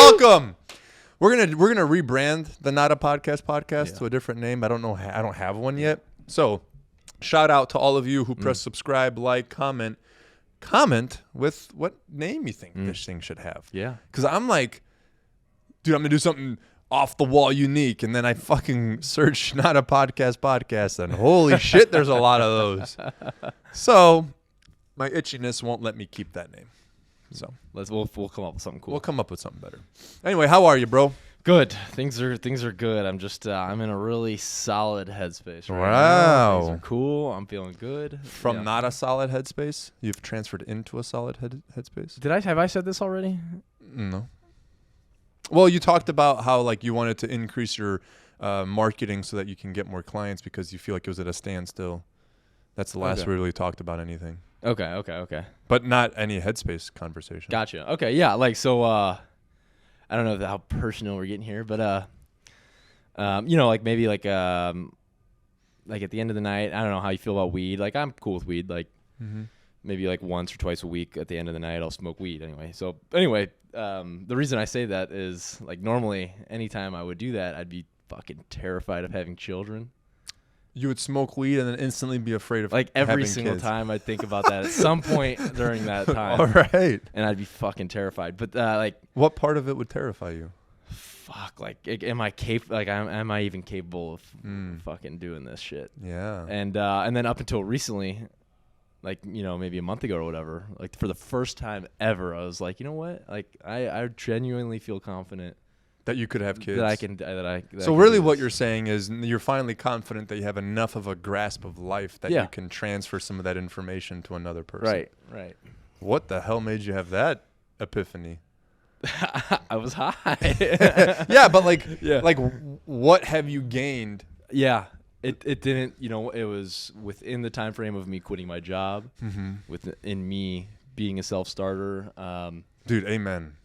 welcome. We're gonna rebrand the Not a Podcast to a different name. I don't know. I don't have one yet. So, shout out to all of you who press subscribe, like, comment. Comment with what name you think this thing should have. Yeah. Because I'm like, dude, I'm gonna do something off the wall unique, and then I fucking search Not a Podcast, and holy shit, there's a lot of those. So my itchiness won't let me keep that name. So we'll come up with something cool. We'll come up with something better. Anyway, how are you, bro? Good. Things are good. I'm just I'm in a really solid headspace right now. Things are cool. I'm feeling good. From not a solid headspace, you've transferred into a solid headspace. Have I said this already? No. Well, you talked about how like you wanted to increase your marketing so that you can get more clients because you feel like it was at a standstill. That's the last we really talked about anything. Okay. But not any headspace conversation. Gotcha. Okay, yeah. Like so. I don't know how personal we're getting here, but like maybe like at the end of the night, I don't know how you feel about weed. Like I'm cool with weed. Like maybe like once or twice a week at the end of the night, I'll smoke weed anyway. So anyway, the reason I say that is like normally anytime I would do that, I'd be fucking terrified of having children. You would smoke weed and then instantly be afraid of like every having single kids. time I'd think about that at some point during that time. All right. And I'd be fucking terrified. But like, what part of it would terrify you? Fuck, like, am I am I even capable of fucking doing this shit? Yeah. And then up until recently, like maybe a month ago or whatever, like for the first time ever, I was like, you know what? Like I genuinely feel confident. That you could have kids. That I can. So really, what you're saying is you're finally confident that you have enough of a grasp of life that you can transfer some of that information to another person. Right. What the hell made you have that epiphany? I was high. Yeah, but like what have you gained? Yeah, it didn't. It was within the time frame of me quitting my job, within me being a self-starter. Dude, amen.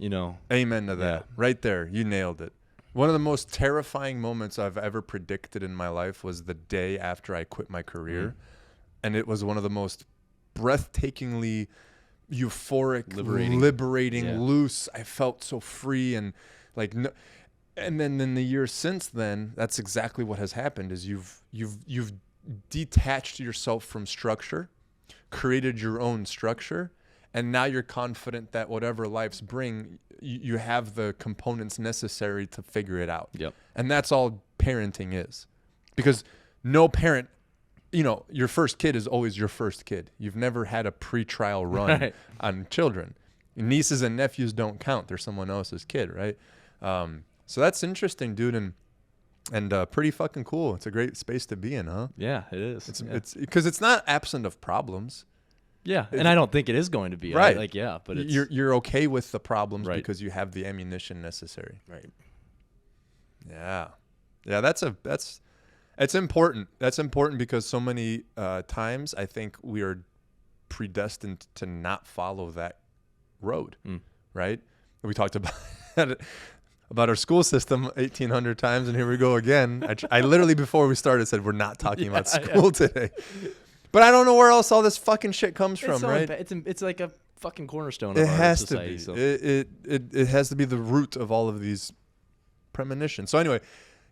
Amen to that. Yeah. Right there. You nailed it. One of the most terrifying moments I've ever predicted in my life was the day after I quit my career. And it was one of the most breathtakingly euphoric, liberating, loose. I felt so free and like and then in the years since then, that's exactly what has happened is you've detached yourself from structure, created your own structure. And now you're confident that whatever life's bring, you have the components necessary to figure it out. Yep. And that's all parenting is. Because no parent, your first kid is always your first kid. You've never had a pre-trial run on children. Nieces and nephews don't count. They're someone else's kid, right? So that's interesting, dude. And pretty fucking cool. It's a great space to be in, huh? Yeah, it is. It's because it's not absent of problems. Yeah, and I don't think it is going to be. Right. But it's, you're okay with the problems because you have the ammunition necessary. Right. Yeah. It's important. That's important because so many times I think we are predestined to not follow that road. Right. We talked about our school system 1,800 times, and here we go again. I literally before we started said we're not talking about school today. But I don't know where else all this fucking shit comes from, right? It's like a fucking cornerstone of our society. It has to be. It has to be the root of all of these premonitions. So anyway,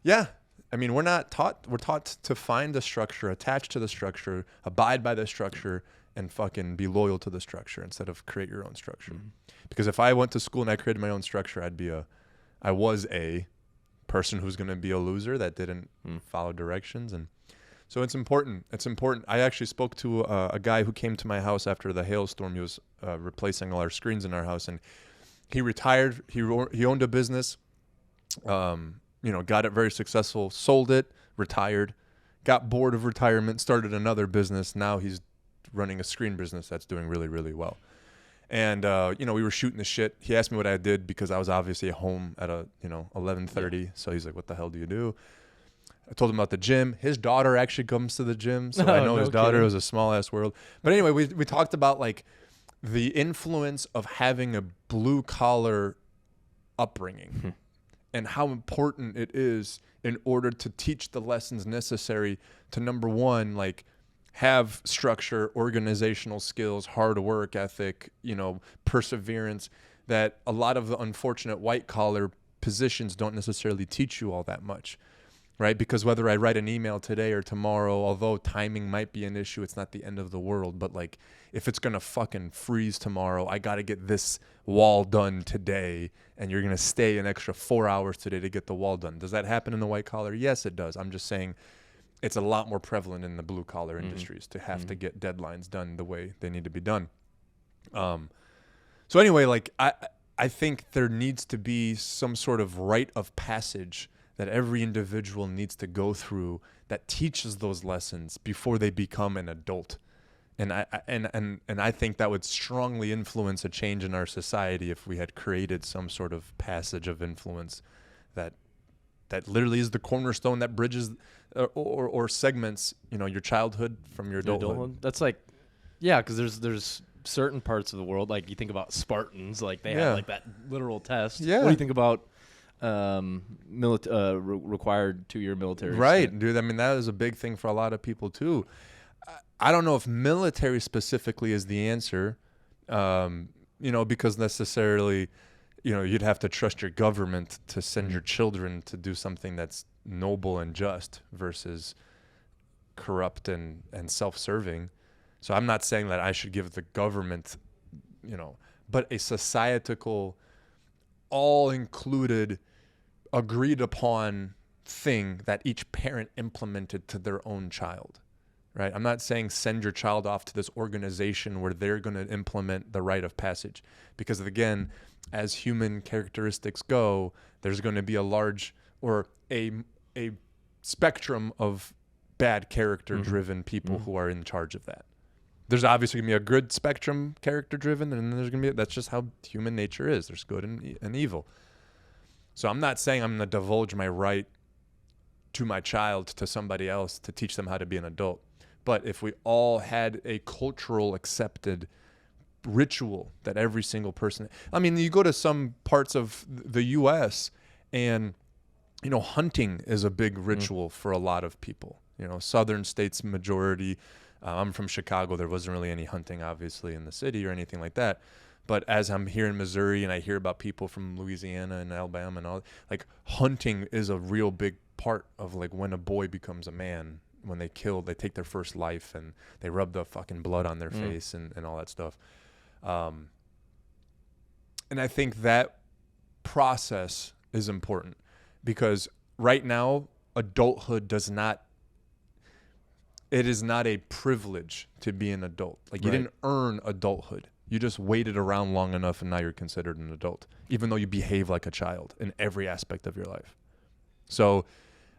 yeah. I mean, we're taught to find the structure, attach to the structure, abide by the structure, and fucking be loyal to the structure instead of create your own structure. Because if I went to school and I created my own structure, I was a person who's going to be a loser that didn't follow directions. And so it's important. I actually spoke to a guy who came to my house after the hailstorm. He was replacing all our screens in our house, and he retired. He owned a business, got it very successful, sold it, retired, got bored of retirement, started another business. Now he's running a screen business that's doing really, really well. And, we were shooting the shit. He asked me what I did because I was obviously home at 11:30. Yeah. So he's like, what the hell do you do? I told him about the gym. His daughter actually comes to the gym, so I know his daughter. It was a small-ass world. But anyway, we talked about, like, the influence of having a blue-collar upbringing and how important it is in order to teach the lessons necessary to, number one, like, have structure, organizational skills, hard work ethic, perseverance, that a lot of the unfortunate white collar positions don't necessarily teach you all that much, right? Because whether I write an email today or tomorrow, although timing might be an issue, it's not the end of the world. But like, if it's going to fucking freeze tomorrow, I got to get this wall done today, and you're going to stay an extra 4 hours today to get the wall done. Does that happen in the white collar? Yes, it does. I'm just saying it's a lot more prevalent in the blue collar industries to have to get deadlines done the way they need to be done. So anyway, like I think there needs to be some sort of rite of passage that every individual needs to go through that teaches those lessons before they become an adult. And I think that would strongly influence a change in our society if we had created some sort of passage of influence that literally is the cornerstone that bridges or segments, your childhood from your adulthood. That's like, yeah, because there's certain parts of the world, like you think about Spartans, like they have like that literal test. Yeah. What do you think about required 2-year military? Right, dude. I mean, that is a big thing for a lot of people too. I don't know if military specifically is the answer, because necessarily, you'd have to trust your government to send your children to do something that's noble and just versus corrupt and self-serving. So I'm not saying that I should give the government, but a societal, all-included, agreed-upon thing that each parent implemented to their own child. Right? I'm not saying send your child off to this organization where they're going to implement the rite of passage, because again, as human characteristics go, there's going to be a large or a spectrum of bad character-driven people who are in charge of that. There's obviously going to be a good spectrum character-driven, and then there's going to be that's just how human nature is. There's good and evil. So I'm not saying I'm going to divulge my right to my child to somebody else to teach them how to be an adult. But if we all had a cultural accepted ritual that every single person, I mean, you go to some parts of the U.S. and, hunting is a big ritual for a lot of people. Southern states majority. I'm from Chicago. There wasn't really any hunting, obviously, in the city or anything like that. But as I'm here in Missouri and I hear about people from Louisiana and Alabama and all, like hunting is a real big part of like when a boy becomes a man. When they take their first life and they rub the fucking blood on their face and all that stuff. And I think that process is important because right now, adulthood is not a privilege to be an adult. Like you didn't earn adulthood. You just waited around long enough and now you're considered an adult, even though you behave like a child in every aspect of your life. So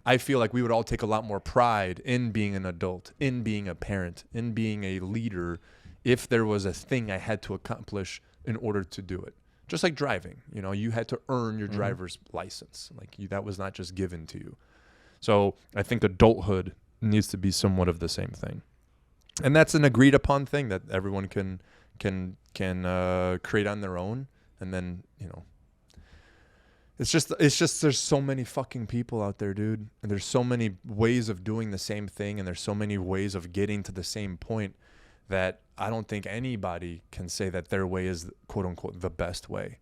I feel like we would all take a lot more pride in being an adult, in being a parent, in being a leader, if there was a thing I had to accomplish in order to do it. Just like driving, you had to earn your driver's license. Like that was not just given to you. So I think adulthood needs to be somewhat of the same thing. And that's an agreed upon thing that everyone can create on their own. And then, It's just there's so many fucking people out there, dude. And there's so many ways of doing the same thing and there's so many ways of getting to the same point that I don't think anybody can say that their way is quote unquote the best way.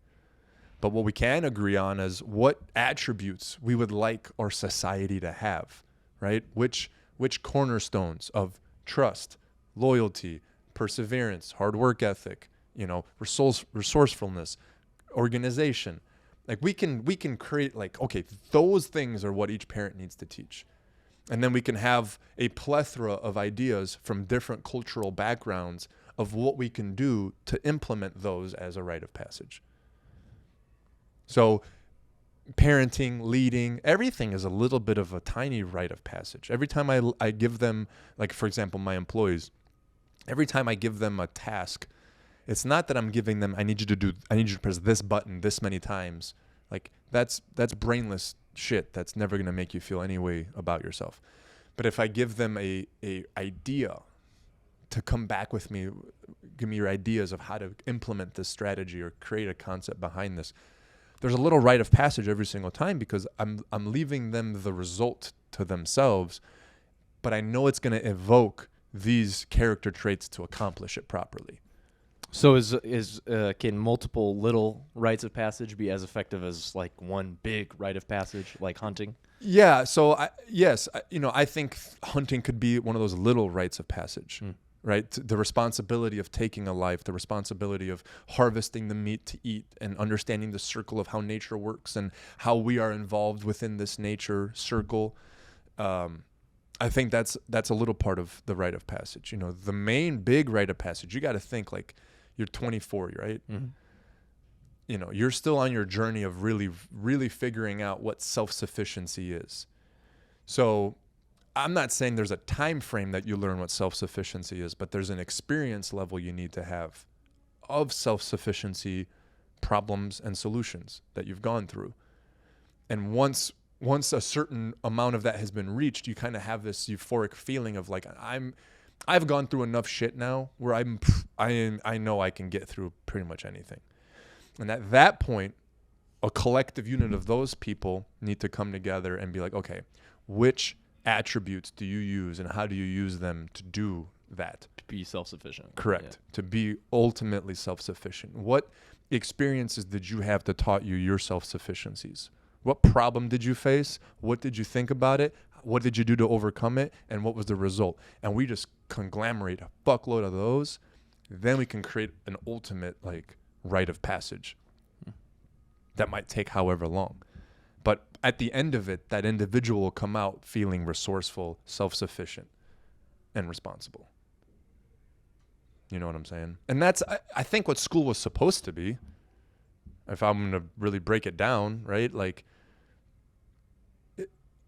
But what we can agree on is what attributes we would like our society to have, right? Which cornerstones of trust, loyalty, perseverance, hard work ethic, resourcefulness, organization. Like we can create like, okay, those things are what each parent needs to teach. And then we can have a plethora of ideas from different cultural backgrounds of what we can do to implement those as a rite of passage. So parenting, leading, everything is a little bit of a tiny rite of passage. Every time I give them, like for example, my employees, every time I give them a task, it's not that I'm giving them, I need you to press this button this many times. Like that's brainless shit. That's never going to make you feel any way about yourself. But if I give them a idea to come back with me, give me your ideas of how to implement this strategy or create a concept behind this, there's a little rite of passage every single time because I'm leaving them the result to themselves, but I know it's going to evoke these character traits to accomplish it properly. So can multiple little rites of passage be as effective as like one big rite of passage, like hunting? Yeah. So I think hunting could be one of those little rites of passage, right? The responsibility of taking a life, the responsibility of harvesting the meat to eat, and understanding the circle of how nature works and how we are involved within this nature circle. I think that's a little part of the rite of passage. The main big rite of passage, you got to think like you're 24, right? Mm-hmm. You're still on your journey of really, really figuring out what self-sufficiency is. So I'm not saying there's a time frame that you learn what self-sufficiency is, but there's an experience level you need to have of self-sufficiency problems and solutions that you've gone through. And once a certain amount of that has been reached, you kind of have this euphoric feeling of like, I've gone through enough shit now where I know I can get through pretty much anything. And at that point, a collective unit of those people need to come together and be like, okay, which attributes do you use and how do you use them to do that? To be self-sufficient. Correct. Yeah. To be ultimately self-sufficient. What experiences did you have that taught you your self-sufficiencies? What problem did you face? What did you think about it? What did you do to overcome it? And what was the result? And we just conglomerate a fuckload of those. Then we can create an ultimate like rite of passage that might take however long. But at the end of it, that individual will come out feeling resourceful, self-sufficient, and responsible. You know what I'm saying? And that's, I think, what school was supposed to be. If I'm going to really break it down, right? Like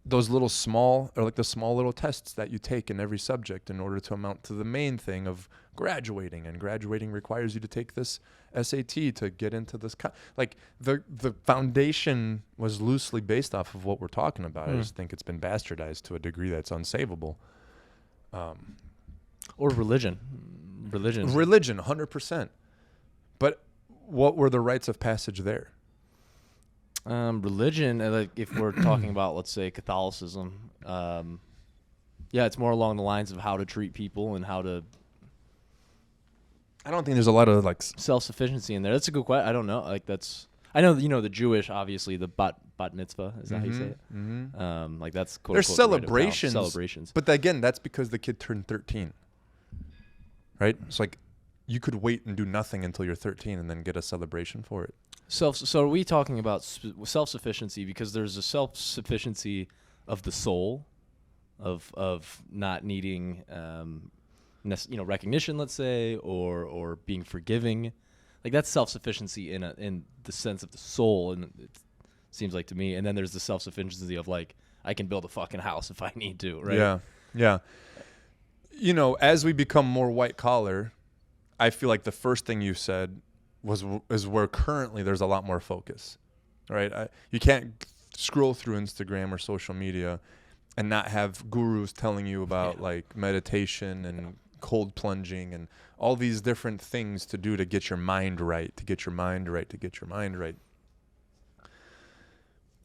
those little small, or like the small little tests that you take in every subject in order to amount to the main thing of graduating. And graduating requires you to take this SAT to get into this. Like the foundation was loosely based off of what we're talking about. I just think it's been bastardized to a degree that's unsavable. Or religion. Religion, 100%. But what were the rites of passage there? Religion, like if we're talking about, let's say, Catholicism, it's more along the lines of how to treat people and how to. I don't think there's a lot of like self-sufficiency in there. That's a good question. I don't know. Like I know the Jewish, obviously the bat mitzvah. Is that how you say it? Mm-hmm. Like that's quote, there's unquote, celebrations. But again, that's because the kid turned 13. Right? It's like you could wait and do nothing until you're 13 and then get a celebration for it. So are we talking about self-sufficiency because there's a self-sufficiency of the soul, of not needing, recognition, let's say, or being forgiving, like that's self-sufficiency in the sense of the soul, and it seems like to me. And then there's the self-sufficiency of like I can build a fucking house if I need to, right? Yeah. As we become more white collar, I feel like the first thing you said is where currently there's a lot more focus, right? You can't scroll through Instagram or social media and not have gurus telling you about like meditation and cold plunging and all these different things to do to get your mind right, to get your mind right, to get your mind right.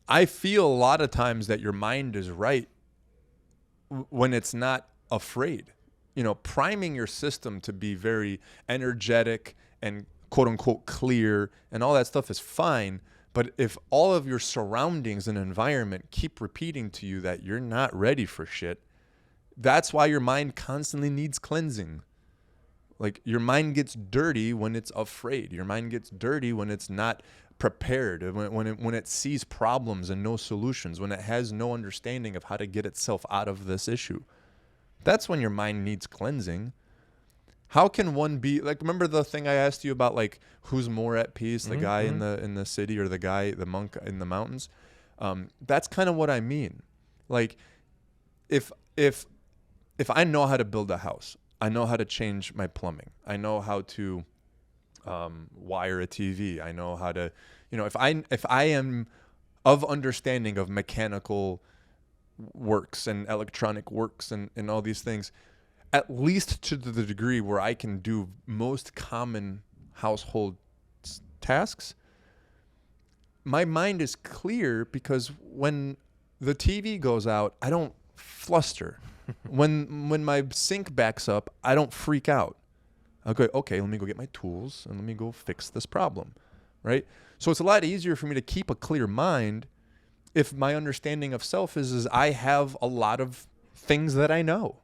I feel a lot of times that your mind is right when it's not afraid. Priming your system to be very energetic and quote unquote clear and all that stuff is fine. But if all of your surroundings and environment keep repeating to you that you're not ready for shit, that's why your mind constantly needs cleansing. Like your mind gets dirty when it's afraid. Your mind gets dirty when it's not prepared, when it sees problems and no solutions, when it has no understanding of how to get itself out of this issue. That's when your mind needs cleansing. How can one be like? Remember the thing I asked you about, like who's more at peace, the guy in the city or the monk in the mountains? That's kind of what I mean. Like, if I know how to build a house, I know how to change my plumbing, I know how to wire a TV, I know how to, if I am of understanding of mechanical works and electronic works and all these things, at least to the degree where I can do most common household tasks, my mind is clear because when the TV goes out, I don't fluster. when my sink backs up, I don't freak out. I'll go, okay, let me go get my tools and let me go fix this problem, right? So it's a lot easier for me to keep a clear mind if my understanding of self is I have a lot of things that I know.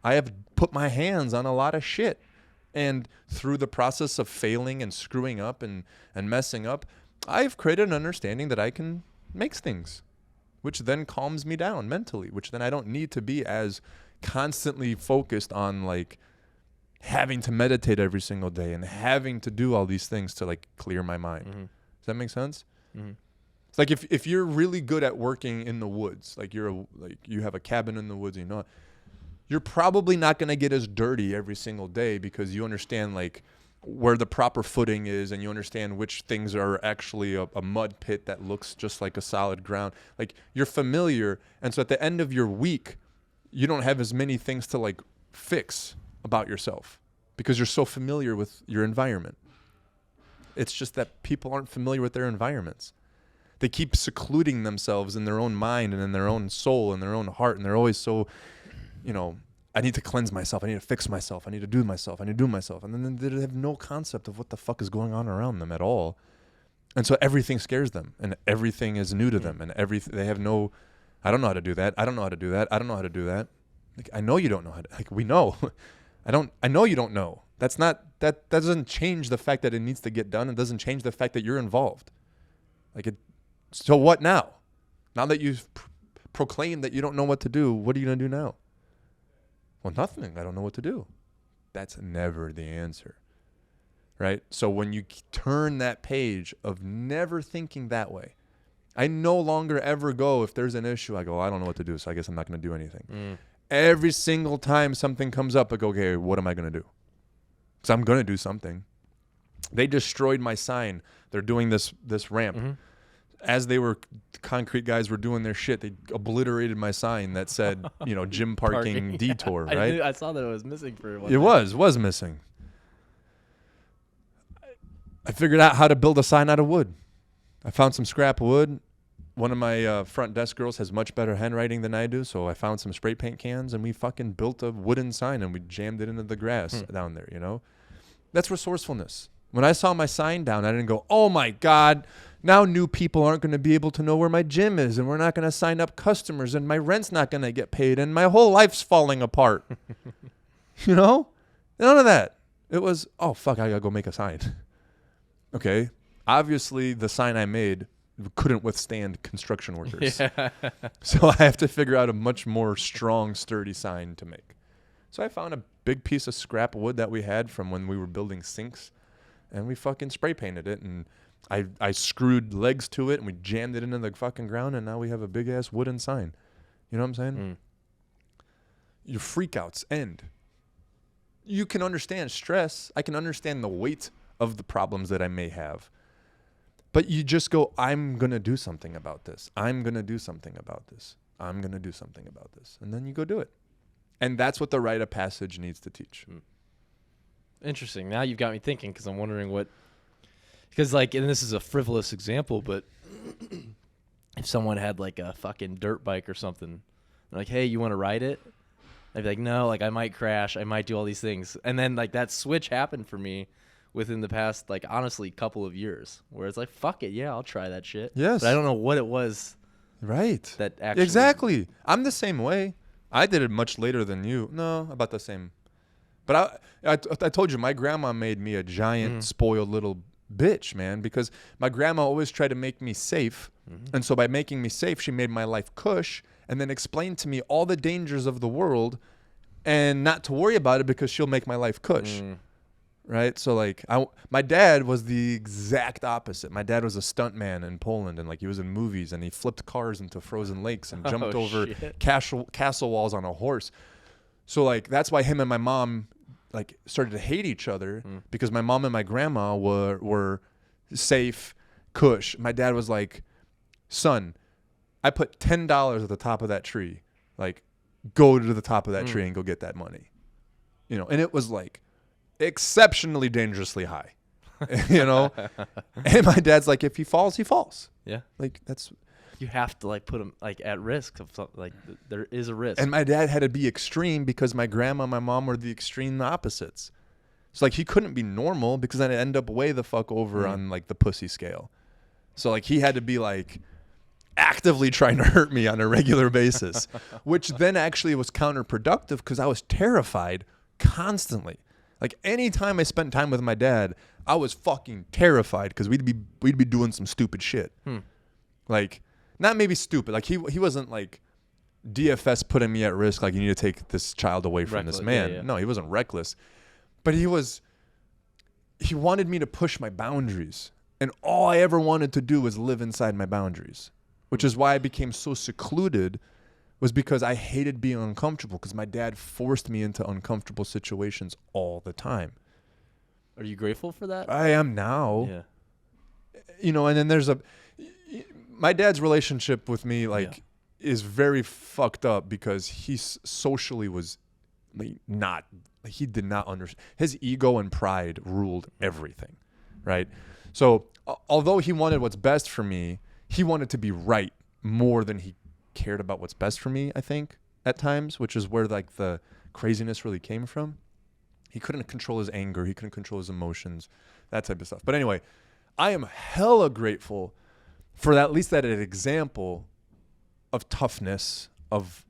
I have put my hands on a lot of shit. And through the process of failing and screwing up and messing up, I've created an understanding that I can make things, which then calms me down mentally, which then I don't need to be as constantly focused on like having to meditate every single day and having to do all these things to like clear my mind. Mm-hmm. Does that make sense? Mm-hmm. It's like if you're really good at working in the woods, like you have a cabin in the woods, you know, you're probably not going to get as dirty every single day because you understand like where the proper footing is and you understand which things are actually a mud pit that looks just like a solid ground. Like you're familiar. And so at the end of your week, you don't have as many things to like fix about yourself because you're so familiar with your environment. It's just that people aren't familiar with their environments. They keep secluding themselves in their own mind and in their own soul and their own heart. And they're always so, you know, I need to cleanse myself. I need to fix myself. I need to do myself. I need to do myself. And then they have no concept of what the fuck is going on around them at all. And so everything scares them and everything is new to them and they have no, I don't know how to do that. I don't know how to do that. I don't know how to do that. Like, I know you don't know how to, like, we know. I know you don't know. That doesn't change the fact that it needs to get done. It doesn't change the fact that you're involved. So what now? Now that you've proclaimed that you don't know what to do, what are you going to do now? Well, nothing. I don't know what to do. That's never the answer, right? So when you turn that page of never thinking that way, I no longer ever go, if there's an issue, I go, I don't know what to do, so I guess I'm not going to do anything. Every single time something comes up, I go, okay, what am I going to do? Because I'm going to do something. They destroyed my sign. They're doing this ramp. Mm-hmm. As concrete guys were doing their shit, they obliterated my sign that said, you know, gym parking detour, right? I saw that it was missing for one. It was missing. I figured out how to build a sign out of wood. I found some scrap wood. One of my front desk girls has much better handwriting than I do, so I found some spray paint cans and we fucking built a wooden sign and we jammed it into the grass down there, you know? That's resourcefulness. When I saw my sign down, I didn't go, oh my God, now new people aren't going to be able to know where my gym is and we're not going to sign up customers and my rent's not going to get paid and my whole life's falling apart. You know? None of that. It was, oh fuck, I got to go make a sign. Okay. Obviously, the sign I made couldn't withstand construction workers. Yeah. So I have to figure out a much more strong, sturdy sign to make. So I found a big piece of scrap wood that we had from when we were building sinks and we fucking spray painted it and I screwed legs to it and we jammed it into the fucking ground and now we have a big ass wooden sign. You know what I'm saying? Your freakouts end. You can understand stress. I can understand the weight of the problems that I may have. But you just go, I'm going to do something about this. I'm going to do something about this. I'm going to do something about this. And then you go do it. And that's what the Rite of Passage needs to teach. Interesting. Now you've got me thinking because I'm wondering because like, and this is a frivolous example, but if someone had like a fucking dirt bike or something, they're like, hey, you want to ride it? I'd be like, no, like I might crash. I might do all these things. And then like that switch happened for me within the past, like, honestly, couple of years where it's like, fuck it. Yeah, I'll try that shit. Yes. But I don't know what it was. Right. That actually. Exactly. I'm the same way. I did it much later than you. No, about the same. But I told you, my grandma made me a giant spoiled little bitch, man, because my grandma always tried to make me safe. And so by making me safe, she made my life cush and then explained to me all the dangers of the world and not to worry about it because she'll make my life cush. Right? So like my dad was the exact opposite. My dad was a stuntman in Poland and like he was in movies and he flipped cars into frozen lakes and jumped over castle walls on a horse. So like that's why him and my mom like started to hate each other because my mom and my grandma were safe, cush. My dad was like, son, I put $10 at the top of that tree. Like, go to the top of that tree and go get that money. You know, and it was like exceptionally dangerously high. You know? And my dad's like, if he falls, he falls. Yeah. Like that's you have to like put him like at risk of something. Like there is a risk. And my dad had to be extreme because my grandma and my mom were the extreme opposites. So like he couldn't be normal because then it end up way the fuck over on like the pussy scale. So like he had to be like actively trying to hurt me on a regular basis, which then actually was counterproductive because I was terrified constantly. Like anytime I spent time with my dad, I was fucking terrified because we'd be doing some stupid shit. Like not maybe stupid. Like he wasn't like DFS putting me at risk. Like you need to take this child away from Reckless, this man. yeah. No, he wasn't reckless, but he wanted me to push my boundaries. And all I ever wanted to do was live inside my boundaries, which is why I became so secluded, was because I hated being uncomfortable because my dad forced me into uncomfortable situations all the time. Are you grateful for that? I am now. Yeah. You know, and then my dad's relationship with me, like, is very fucked up because he socially was like he did not understand. His ego and pride ruled everything, right? So although he wanted what's best for me, he wanted to be right more than he cared about what's best for me, I think, at times, which is where like the craziness really came from. He couldn't control his anger. He couldn't control his emotions, that type of stuff. But anyway, I am hella grateful for at least that an example of toughness, of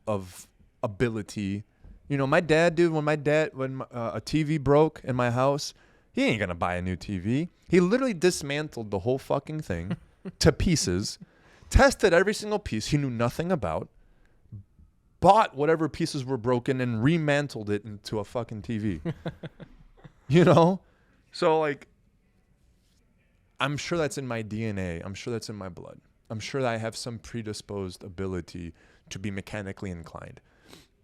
ability. You know, my dad, dude, when a TV broke in my house, he ain't gonna buy a new TV. He literally dismantled the whole fucking thing to pieces, tested every single piece he knew nothing about, bought whatever pieces were broken and remantled it into a fucking TV. You know? So like, I'm sure that's in my DNA. I'm sure that's in my blood. I'm sure that I have some predisposed ability to be mechanically inclined.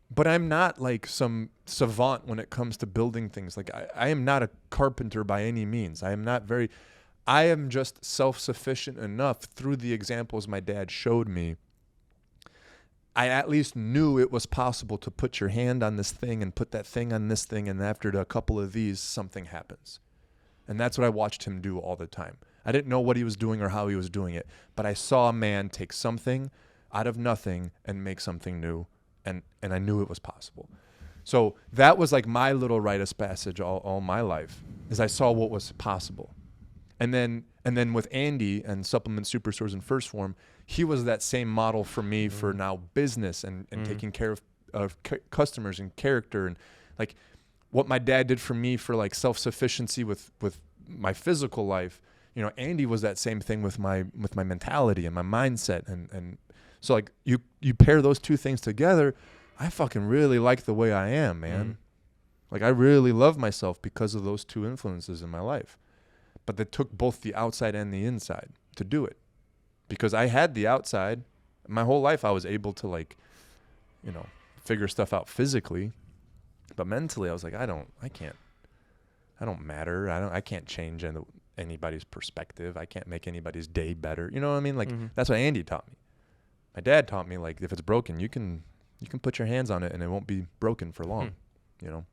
But I'm not like some savant when it comes to building things. Like I am not a carpenter by any means. I am just self-sufficient enough through the examples my dad showed me. I at least knew it was possible to put your hand on this thing and put that thing on this thing. And after a couple of these, something happens. And that's what I watched him do all the time. I didn't know what he was doing or how he was doing it, but I saw a man take something out of nothing and make something new. And I knew it was possible. So that was like my little rite of passage all my life, is I saw what was possible. And then with Andy and Supplement Superstores in First Form, he was that same model for me for now business and taking care of customers and character. And like what my dad did for me for like self-sufficiency with my physical life, you know, Andy was that same thing with my mentality and my mindset. And so like you pair those two things together, I fucking really like the way I am, man. Like I really love myself because of those two influences in my life. But they took both the outside and the inside to do it. Because I had the outside. My whole life I was able to like, you know, figure stuff out physically. But mentally I was like, I don't matter. I can't change anybody's perspective. I can't make anybody's day better. You know what I mean? Like that's what Andy taught me. My dad taught me like if it's broken, you can put your hands on it and it won't be broken for long, you know?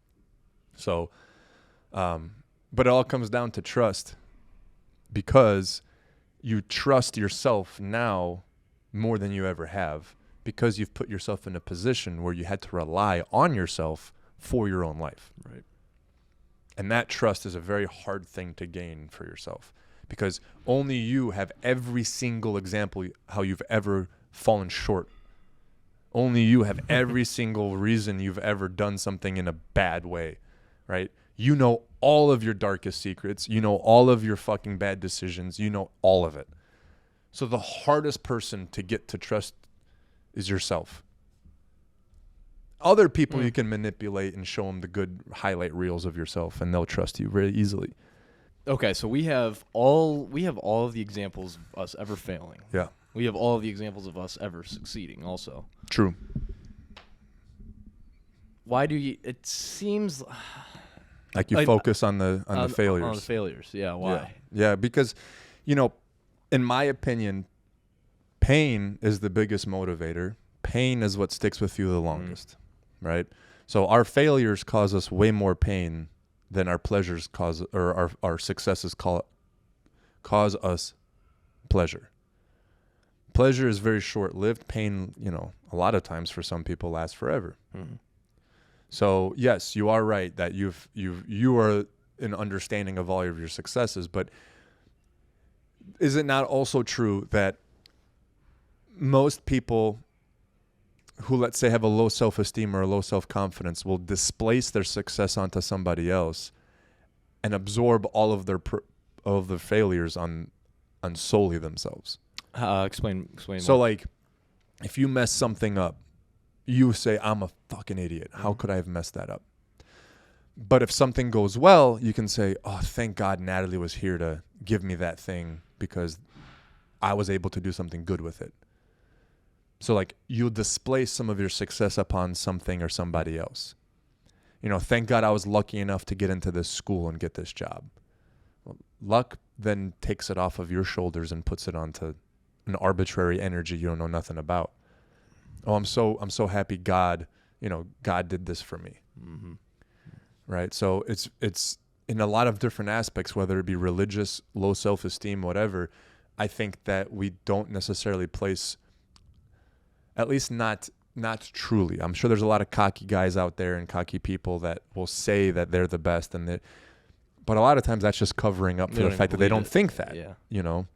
So, but it all comes down to trust, because you trust yourself now more than you ever have, because you've put yourself in a position where you had to rely on yourself for your own life. Right. And that trust is a very hard thing to gain for yourself, because only you have every single example how you've ever fallen short. Only you have every single reason you've ever done something in a bad way, right? You know all of your darkest secrets. You know all of your fucking bad decisions. You know all of it. So the hardest person to get to trust is yourself. Other people you can manipulate and show them the good highlight reels of yourself, and they'll trust you very easily. Okay, so we have all of the examples of us ever failing. Yeah. We have all of the examples of us ever succeeding also. True. Why do you, it seems like you focus on the failures. On the failures, yeah, why? Yeah, because, you know, in my opinion, pain is the biggest motivator. Pain is what sticks with you the longest, right? So our failures cause us way more pain than our pleasures cause, or our successes cause us pleasure. Pleasure is very short-lived. Pain, you know, a lot of times for some people lasts forever. So yes, you are right that you are an understanding of all of your successes. But is it not also true that most people who, let's say, have a low self-esteem or a low self-confidence will displace their success onto somebody else and absorb all of their failures on solely themselves? Explain So more. like, if you mess something up, you say, I'm a fucking idiot. How could I have messed that up? But if something goes well, you can say, oh, thank God Natalie was here to give me that thing because I was able to do something good with it. So like, you display some of your success upon something or somebody else. You know, thank God I was lucky enough to get into this school and get this job. Well, luck then takes it off of your shoulders and puts it onto an arbitrary energy you don't know nothing about. Oh, I'm so happy God did this for me. Mm-hmm. Right? So it's in a lot of different aspects, whether it be religious, low self-esteem, whatever. I think that we don't necessarily place, at least not truly. I'm sure there's a lot of cocky guys out there and cocky people that will say that they're the best, but a lot of times that's just covering up for the fact that they don't think that. Yeah. You know?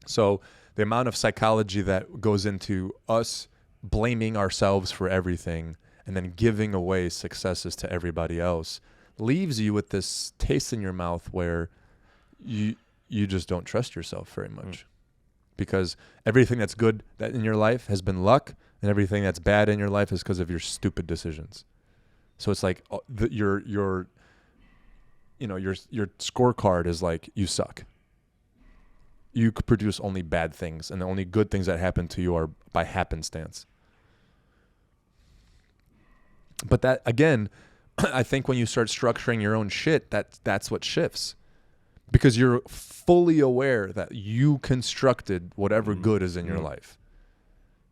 So the amount of psychology that goes into us blaming ourselves for everything and then giving away successes to everybody else leaves you with this taste in your mouth where you just don't trust yourself very much. Because everything that's good that in your life has been luck, and everything that's bad in your life is because of your stupid decisions. So it's like your scorecard is like, you suck. You could produce only bad things, and the only good things that happen to you are by happenstance. But that, again, I think when you start structuring your own shit, that's what shifts. Because you're fully aware that you constructed whatever good is in your life.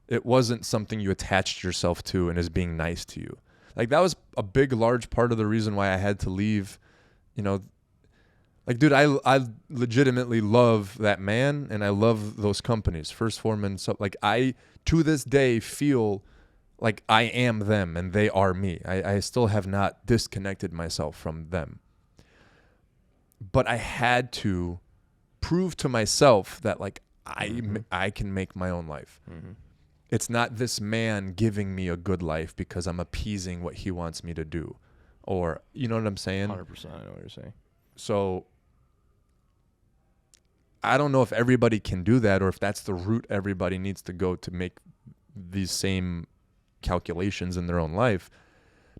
It wasn't something you attached yourself to and is being nice to you. Like, that was a big, large part of the reason why I had to leave. You know, like, dude, I legitimately love that man, and I love those companies, First Foreman. So, like, I, to this day, feel like I am them and they are me. I still have not disconnected myself from them. But I had to prove to myself that, like, I can make my own life. Mm-hmm. It's not this man giving me a good life because I'm appeasing what he wants me to do. Or, you know what I'm saying? 100%, I know what you're saying. So I don't know if everybody can do that, or if that's the route everybody needs to go to make these same calculations in their own life.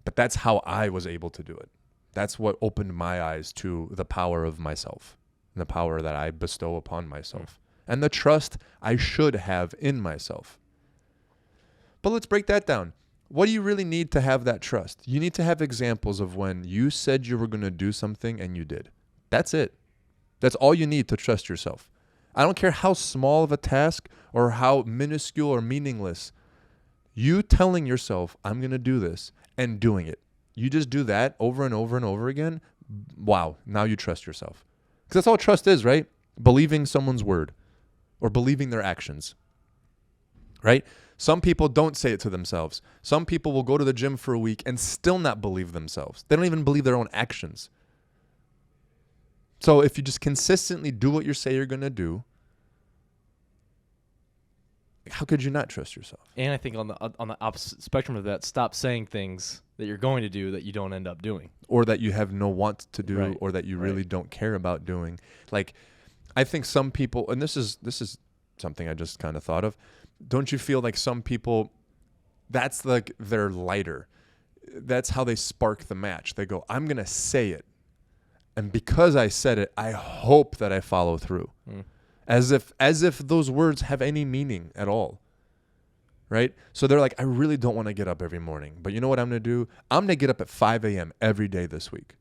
But that's how I was able to do it. That's what opened my eyes to the power of myself, and the power that I bestow upon myself, and the trust I should have in myself. But let's break that down. What do you really need to have that trust? You need to have examples of when you said you were going to do something and you did. That's it. That's all you need to trust yourself. I don't care how small of a task or how minuscule or meaningless. You telling yourself, I'm going to do this, and doing it. You just do that over and over and over again. Wow, now you trust yourself. Because that's all trust is, right? Believing someone's word or believing their actions, right? Some people don't say it to themselves. Some people will go to the gym for a week and still not believe themselves. They don't even believe their own actions. So if you just consistently do what you say you're going to do, how could you not trust yourself? And I think on the opposite spectrum of that, stop saying things that you're going to do that you don't end up doing. Or that you have no want to do, Right. or that you really don't care about doing. Like, I think some people, and this is something I just kind of thought of, don't you feel like some people, that's like their lighter. That's how they spark the match. They go, I'm going to say it. And because I said it, I hope that I follow through. As if those words have any meaning at all. Right? So they're like, I really don't want to get up every morning. But you know what I'm going to do? I'm going to get up at 5 a.m. every day this week.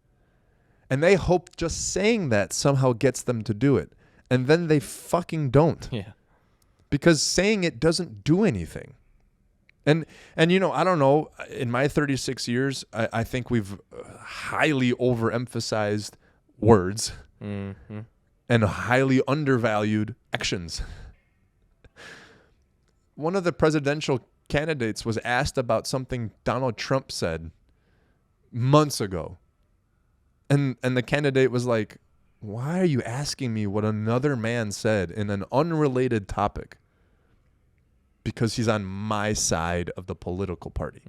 And they hope just saying that somehow gets them to do it. And then they fucking don't. Yeah. Because saying it doesn't do anything. And you know, I don't know, in my 36 years, I think we've highly overemphasized words and highly undervalued actions. One of the presidential candidates was asked about something Donald Trump said months ago. And the candidate was like, why are you asking me what another man said in an unrelated topic? Because he's on my side of the political party.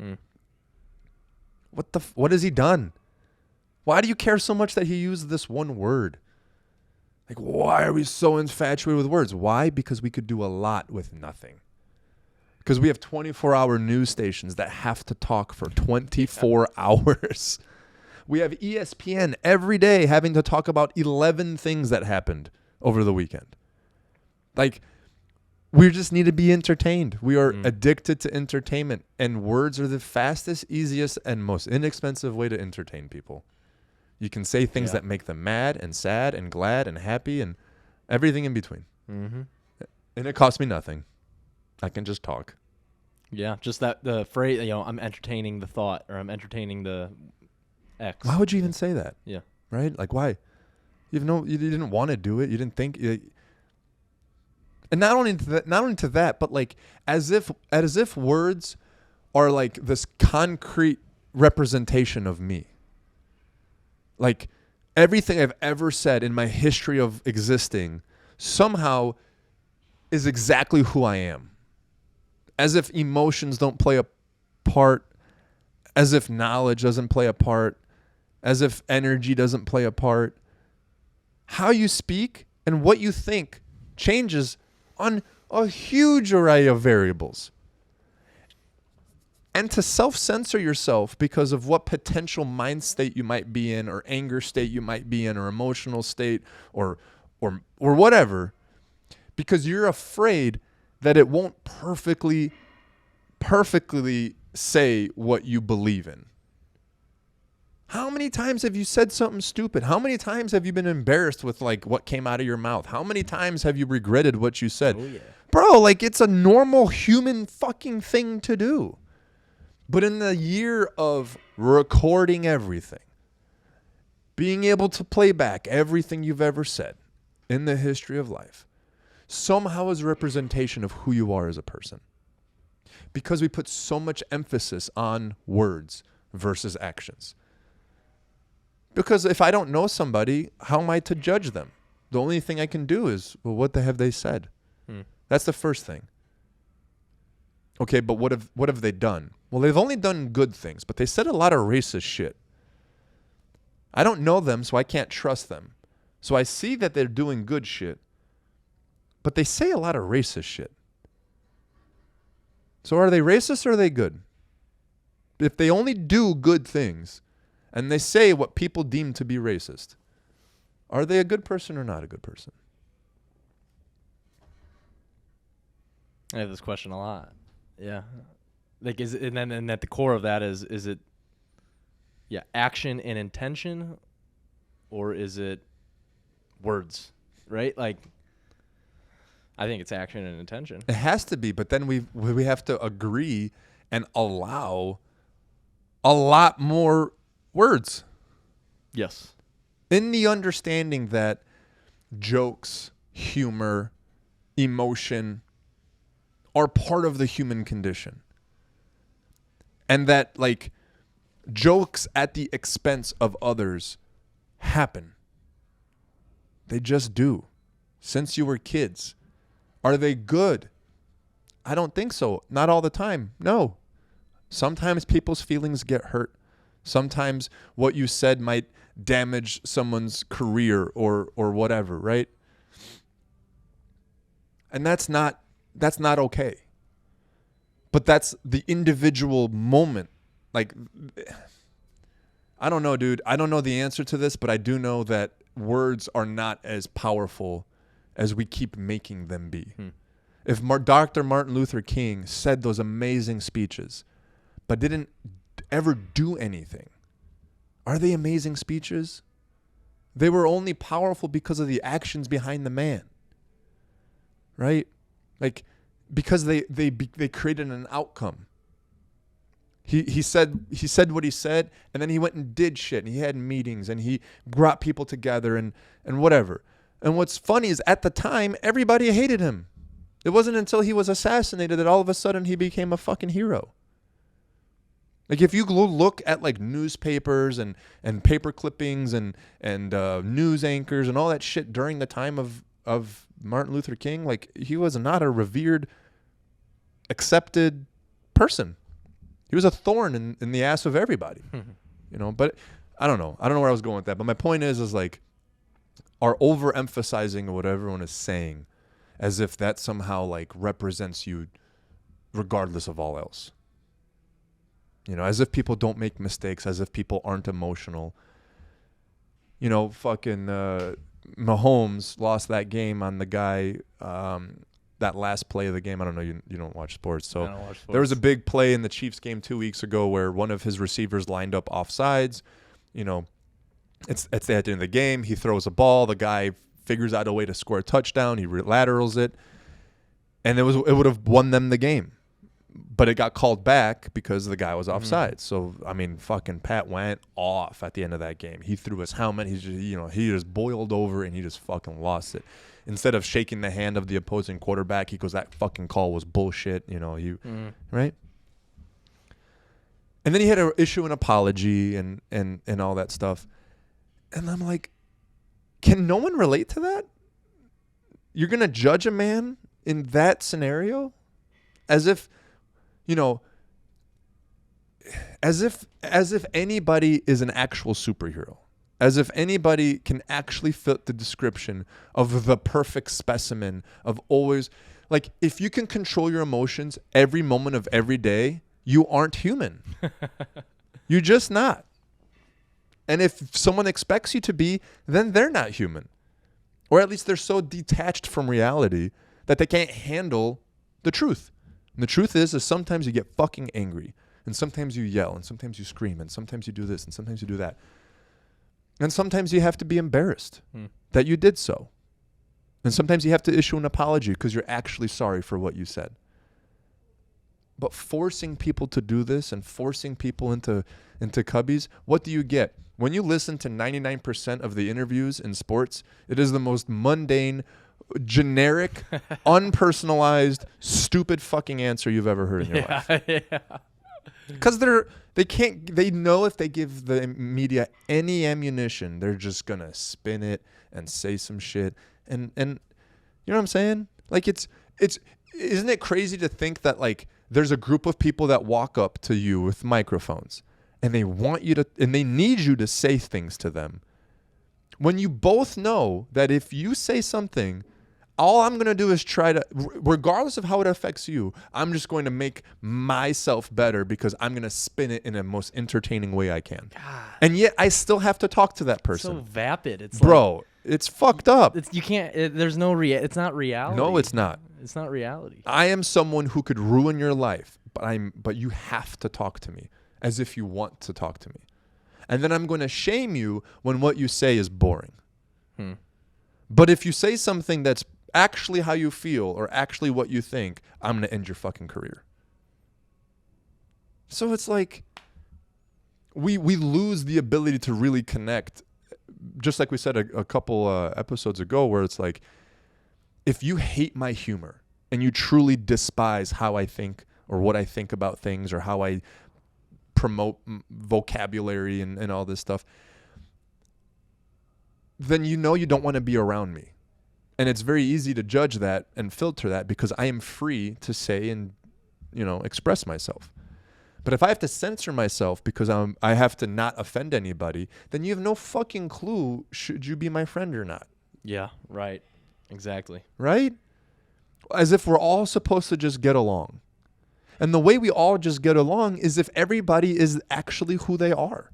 What has he done? Why do you care so much that he used this one word? Like, why are we so infatuated with words? Why? Because we could do a lot with nothing. Because we have 24-hour news stations that have to talk for 24 hours. We have ESPN every day having to talk about 11 things that happened over the weekend. Like, we just need to be entertained. We are addicted to entertainment, and words are the fastest, easiest, and most inexpensive way to entertain people. You can say things that make them mad and sad and glad and happy and everything in between. And it costs me nothing. I can just talk. Yeah, just the phrase, I'm entertaining the thought, or I'm entertaining the X. Why would you even say that? Yeah. Right? Like, why? You didn't want to do it. You didn't think. And not only to that, but like as if words are like this concrete representation of me. Like everything I've ever said in my history of existing somehow is exactly who I am. As if emotions don't play a part, as if knowledge doesn't play a part, as if energy doesn't play a part. How you speak and what you think changes on a huge array of variables. And to self-censor yourself because of what potential mind state you might be in, or anger state you might be in, or emotional state, or whatever, because you're afraid that it won't perfectly say what you believe in. How many times have you said something stupid? How many times have you been embarrassed with like what came out of your mouth? How many times have you regretted what you said? Oh, yeah. Bro, like it's a normal human fucking thing to do. But in the year of recording everything, being able to play back everything you've ever said in the history of life, somehow is a representation of who you are as a person. Because we put so much emphasis on words versus actions. Because if I don't know somebody, how am I to judge them? The only thing I can do is, well, what have they said? That's the first thing. Okay, but what have they done? Well, they've only done good things, but they said a lot of racist shit. I don't know them, so I can't trust them. So I see that they're doing good shit, but they say a lot of racist shit. So are they racist or are they good? If they only do good things and they say what people deem to be racist, are they a good person or not a good person? I have this question a lot. Yeah. Like and at the core of that is it action and intention, or is it words? Right? Like I think it's action and intention. It has to be, but then we have to agree and allow a lot more words. Yes. In the understanding that jokes, humor, emotion are part of the human condition. And that like jokes at the expense of others happen. They just do. Since you were kids. Are they good? I don't think so. Not all the time. No. Sometimes people's feelings get hurt. Sometimes what you said might damage someone's career or whatever, right? And that's not okay. But that's the individual moment. Like, I don't know, dude. I don't know the answer to this, but I do know that words are not as powerful as we keep making them be. If Dr. Martin Luther King said those amazing speeches, but didn't ever do anything, are they amazing speeches? They were only powerful because of the actions behind the man, right? Like, because they created an outcome. He said what he said, and then he went and did shit, and he had meetings, and he brought people together, and whatever. And what's funny is at the time, everybody hated him. It wasn't until he was assassinated that all of a sudden he became a fucking hero. Like if you look at like newspapers and paper clippings and news anchors and all that shit during the time of Martin Luther King, like he was not a revered, accepted person. He was a thorn in the ass of everybody, you know. But I don't know where I was going with that. But my point is like our overemphasizing of what everyone is saying, as if that somehow like represents you, regardless of all else. You know, as if people don't make mistakes, as if people aren't emotional. You know, fucking Mahomes lost that game on the guy, that last play of the game. I don't know, you don't watch sports. So I don't watch sports. There was a big play in the Chiefs game 2 weeks ago where one of his receivers lined up offsides. You know, it's at the end of the game. He throws a ball. The guy figures out a way to score a touchdown. He laterals it. And it would have won them the game. But it got called back because the guy was offside. So, I mean, fucking Pat went off at the end of that game. He threw his helmet. He just boiled over and he just fucking lost it. Instead of shaking the hand of the opposing quarterback, he goes, that fucking call was bullshit. You know, right? And then he had to issue an apology and all that stuff. And I'm like, can no one relate to that? You're going to judge a man in that scenario as if, you know, as if anybody is an actual superhero, as if anybody can actually fit the description of the perfect specimen of always, like, if you can control your emotions every moment of every day, you aren't human. You're just not. And if someone expects you to be, then they're not human. Or at least they're so detached from reality that they can't handle the truth. And the truth is sometimes you get fucking angry, and sometimes you yell, and sometimes you scream, and sometimes you do this, and sometimes you do that. And sometimes you have to be embarrassed that you did so. And sometimes you have to issue an apology because you're actually sorry for what you said. But forcing people to do this and forcing people into cubbies, what do you get? When you listen to 99% of the interviews in sports, it is the most mundane, generic, unpersonalized, stupid fucking answer you've ever heard in your life. Yeah. Because they know if they give the media any ammunition, they're just gonna spin it and say some shit. And you know what I'm saying? Like isn't it crazy to think that like there's a group of people that walk up to you with microphones and they want you to, and they need you to say things to them, when you both know that if you say something, all I'm going to do is try to, regardless of how it affects you, I'm just going to make myself better because I'm going to spin it in the most entertaining way I can. God. And yet I still have to talk to that person. So vapid. It's Bro, like, it's fucked up. you can't, there's no, it's not reality. No, it's not. It's not reality. I am someone who could ruin your life, but you have to talk to me as if you want to talk to me. And then I'm going to shame you when what you say is boring. But if you say something that's actually how you feel or actually what you think, I'm going to end your fucking career. So it's like we lose the ability to really connect, just like we said a couple episodes ago, where it's like, if you hate my humor and you truly despise how I think or what I think about things or how I promote vocabulary and all this stuff, then you know you don't want to be around me. And it's very easy to judge that and filter that because I am free to say and, you know, express myself. But if I have to censor myself because I have to not offend anybody, then you have no fucking clue should you be my friend or not. Yeah, right. Exactly. Right? As if we're all supposed to just get along. And the way we all just get along is if everybody is actually who they are.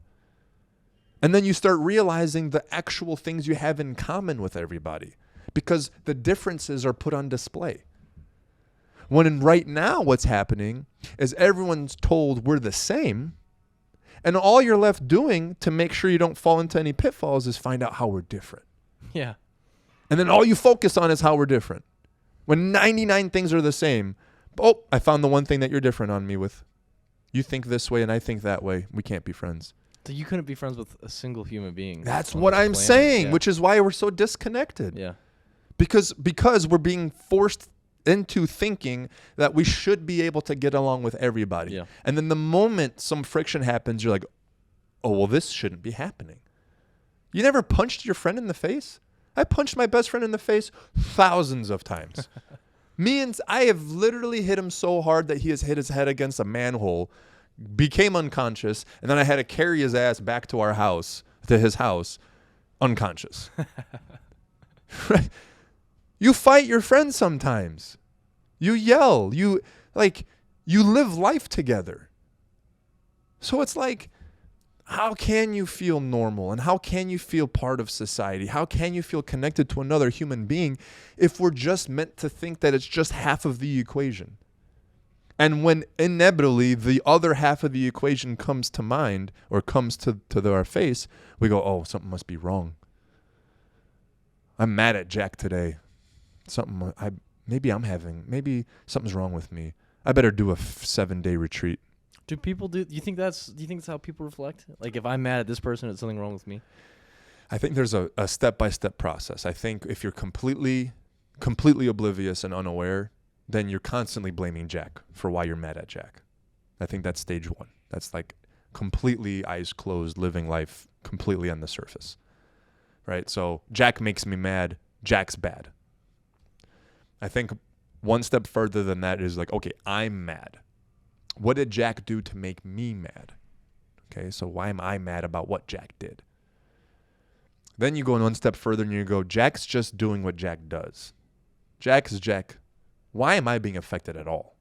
And then you start realizing the actual things you have in common with everybody because the differences are put on display. When right now what's happening is everyone's told we're the same, and all you're left doing to make sure you don't fall into any pitfalls is find out how we're different. Yeah. And then all you focus on is how we're different. When 99 things are the same, oh, I found the one thing that you're different on me with. You think this way and I think that way. We can't be friends. So you couldn't be friends with a single human being. That's what I'm saying, which is why we're so disconnected. Yeah. Because we're being forced into thinking that we should be able to get along with everybody. Yeah. And then the moment some friction happens, you're like, oh, well, this shouldn't be happening. You never punched your friend in the face? I punched my best friend in the face thousands of times. I have literally hit him so hard that he has hit his head against a manhole, became unconscious, and then I had to carry his ass back to his house, unconscious. Right? You fight your friends sometimes. You yell. You live life together. So it's like, how can you feel normal and how can you feel part of society? How can you feel connected to another human being if we're just meant to think that it's just half of the equation? And when inevitably the other half of the equation comes to mind or comes to our face, we go, oh, something must be wrong. I'm mad at Jack today. Maybe something's wrong with me. I better do a 7-day retreat. Do you think that's how people reflect? Like, if I'm mad at this person, it's something wrong with me? I think there's a step-by-step process. I think if you're completely oblivious and unaware, then you're constantly blaming Jack for why you're mad at Jack. I think that's stage 1. That's like completely eyes closed, living life completely on the surface. Right? So Jack makes me mad. Jack's bad. I think one step further than that is like, okay, I'm mad. What did Jack do to make me mad? Okay, so why am I mad about what Jack did? Then you go one step further and you go, Jack's just doing what Jack does. Jack is Jack. Why am I being affected at all?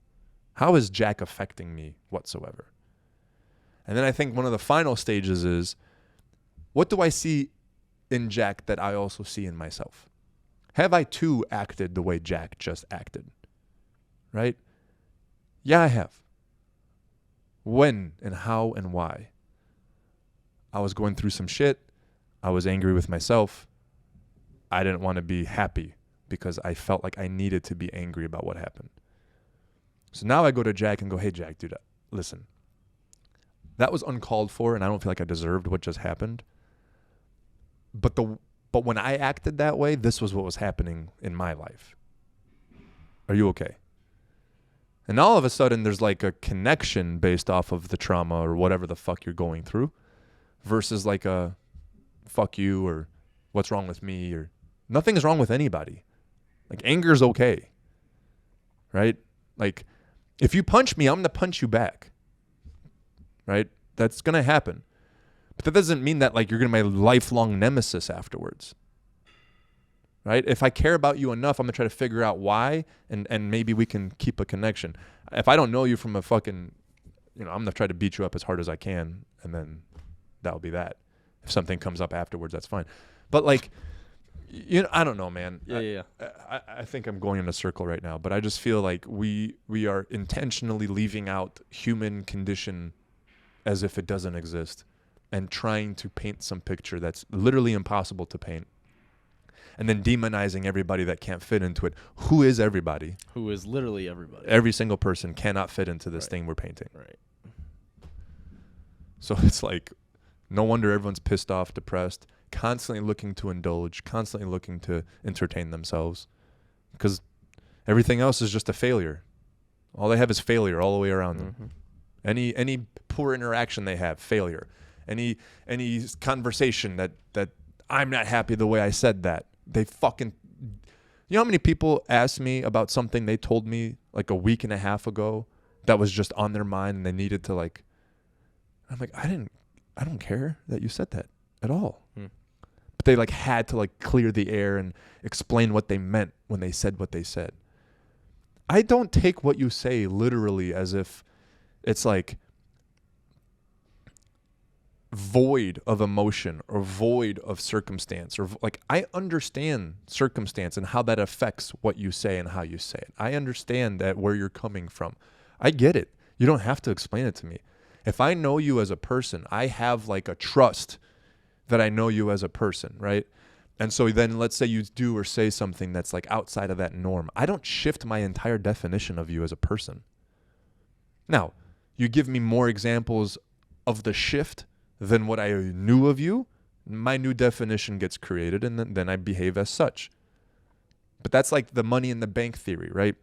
How is Jack affecting me whatsoever? And then I think one of the final stages is, what do I see in Jack that I also see in myself? Have I too acted the way Jack just acted? Right? Yeah, I have. When and how and why? I was going through some shit. I was angry with myself. I didn't want to be happy because I felt like I needed to be angry about what happened. So now I go to Jack and go, hey, Jack, dude, listen. That was uncalled for, and I don't feel like I deserved what just happened. But when I acted that way, this was what was happening in my life. Are you okay? And all of a sudden, there's like a connection based off of the trauma or whatever the fuck you're going through versus like a fuck you or what's wrong with me or nothing is wrong with anybody. Like, anger is okay, right? Like, if you punch me, I'm going to punch you back, right? That's going to happen. But that doesn't mean that, like, you're going to be my lifelong nemesis afterwards, right? If I care about you enough, I'm going to try to figure out why, and maybe we can keep a connection. If I don't know you from a fucking, I'm going to try to beat you up as hard as I can, and then that'll be that. If something comes up afterwards, that's fine. But, like, I don't know, man. Yeah. I think I'm going in a circle right now, but I just feel like we are intentionally leaving out human condition as if it doesn't exist and trying to paint some picture that's literally impossible to paint. And then demonizing everybody that can't fit into it. Who is everybody? Who is literally everybody. Every single person cannot fit into this thing we're painting. Right. So it's like, no wonder everyone's pissed off, depressed, constantly looking to indulge, constantly looking to entertain themselves, because everything else is just a failure. All they have is failure all the way around them. Any poor interaction they have, failure. Any conversation that I'm not happy the way I said that, they fucking... You know how many people asked me about something they told me like a week and a half ago that was just on their mind and they needed to, like... I'm like, I don't care that you said that at all. But they like had to like clear the air and explain what they meant when they said what they said. I don't take what you say literally as if it's like void of emotion or void of circumstance, or like, I understand circumstance and how that affects what you say and how you say it. I understand that where you're coming from. I get it. You don't have to explain it to me. If I know you as a person, I have like a trust that I know you as a person, right? And so then let's say you do or say something that's like outside of that norm. I don't shift my entire definition of you as a person. Now, you give me more examples of the shift than what I knew of you, my new definition gets created, and then I behave as such. But that's like the money in the bank theory, right?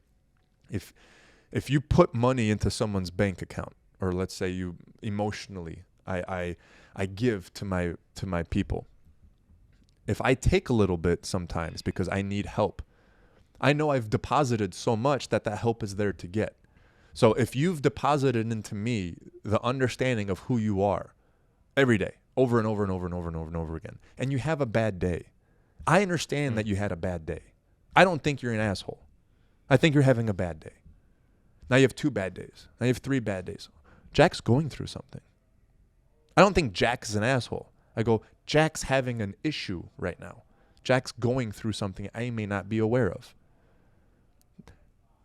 If you put money into someone's bank account, or let's say you emotionally, I give to my people. If I take a little bit sometimes because I need help, I know I've deposited so much that help is there to get. So if you've deposited into me the understanding of who you are every day, over and over and over and over and over and over again, and you have a bad day, I understand that you had a bad day. I don't think you're an asshole. I think you're having a bad day. Now you have 2 bad days. Now you have 3 bad days. Jack's going through something. I don't think Jack's an asshole. I go, Jack's having an issue right now. Jack's going through something I may not be aware of.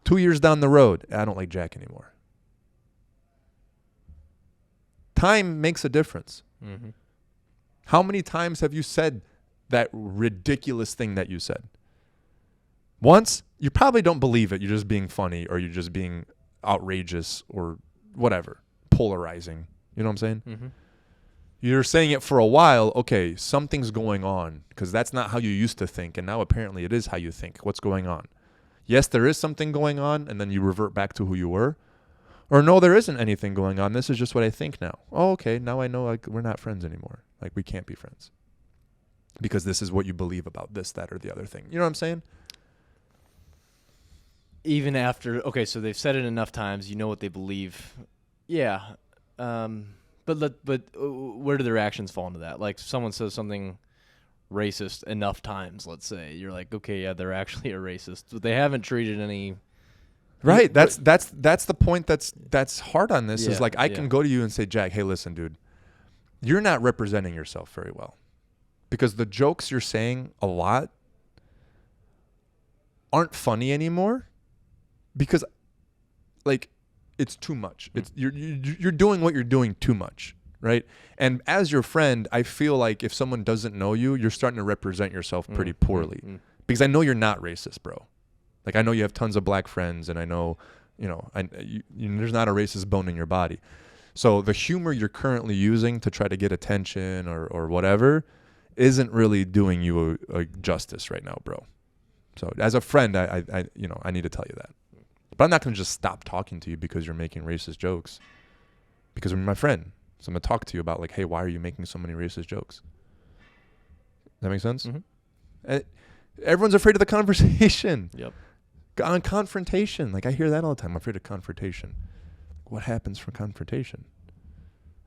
2 years down the road, I don't like Jack anymore. Time makes a difference. Mm-hmm. How many times have you said that ridiculous thing that you said? Once, you probably don't believe it. You're just being funny, or you're just being outrageous, or whatever, polarizing. You know what I'm saying? Mm-hmm. You're saying it for a while. Okay, something's going on, because that's not how you used to think, and now apparently it is how you think. What's going on? Yes, there is something going on, and then you revert back to who you were. Or no, there isn't anything going on. This is just what I think now. Oh, okay, now I know, like, we're not friends anymore. Like, we can't be friends. Because this is what you believe about this, that, or the other thing. You know what I'm saying? Even after, okay, so they've said it enough times, you know what they believe. Yeah. But where do their actions fall into that? Like, someone says something racist enough times, let's say, you're like, okay, yeah, they're actually a racist, but they haven't treated any. Right. That's the point that's hard on this. Is like, I can go to you and say, Jack, hey, listen, dude, you're not representing yourself very well, because the jokes you're saying a lot aren't funny anymore, because, like, it's too much. It's you're doing what you're doing too much, right? And as your friend, I feel like if someone doesn't know you, you're starting to represent yourself pretty poorly, because I know you're not racist, bro. Like, I know you have tons of black friends, and I know, there's not a racist bone in your body. So the humor you're currently using to try to get attention or whatever isn't really doing you a justice right now, bro. So as a friend, I need to tell you that. But I'm not going to just stop talking to you because you're making racist jokes, because you're my friend. So I'm going to talk to you about, like, hey, why are you making so many racist jokes? That make sense? Mm-hmm. Everyone's afraid of the conversation. Yep. On confrontation. Like, I hear that all the time. I'm afraid of confrontation. What happens from confrontation?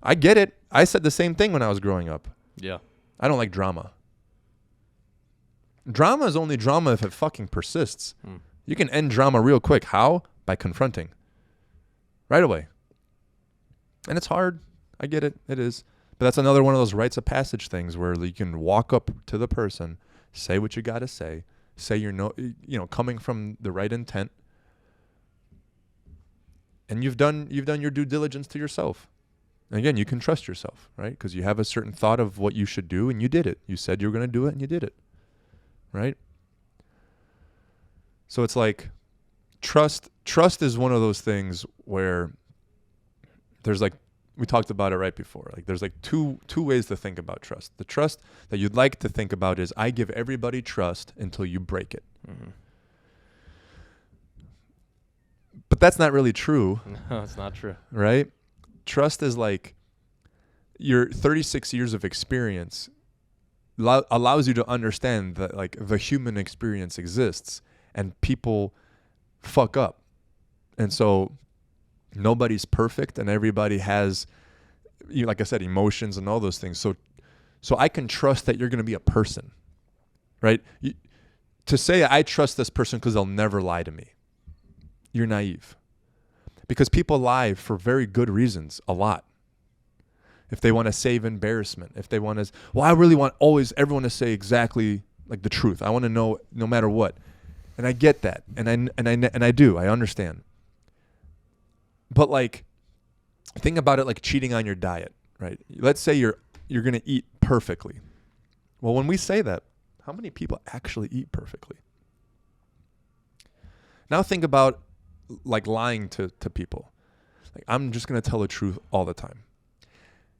I get it. I said the same thing when I was growing up. Yeah. I don't like drama. Drama is only drama if it fucking persists. You can end drama real quick. How? By confronting. Right away. And it's hard. I get it. It is. But that's another one of those rites of passage things where you can walk up to the person, say what you got to say you're coming from the right intent, and you've done your due diligence to yourself. And again, you can trust yourself, right? Because you have a certain thought of what you should do, and you did it. You said you were going to do it, and you did it, right? So it's like trust is one of those things where there's, like, we talked about it right before. Like, there's like two ways to think about trust. The trust that you'd like to think about is, I give everybody trust until you break it. Mm-hmm. But that's not really true. No, it's not true. Right? Trust is like your 36 years of experience allows you to understand that, like, the human experience exists and people fuck up. And so nobody's perfect, and everybody has, like I said, emotions and all those things. So I can trust that you're going to be a person, right? To say I trust this person because they'll never lie to me, you're naive. Because people lie for very good reasons a lot. If they want to save embarrassment, if they want to, I really want always everyone to say exactly, like, the truth. I want to know no matter what. And I get that. And I do. I understand. But, like, think about it like cheating on your diet, right? Let's say you're going to eat perfectly. Well, when we say that, how many people actually eat perfectly? Now think about, like, lying to people. Like, I'm just going to tell the truth all the time.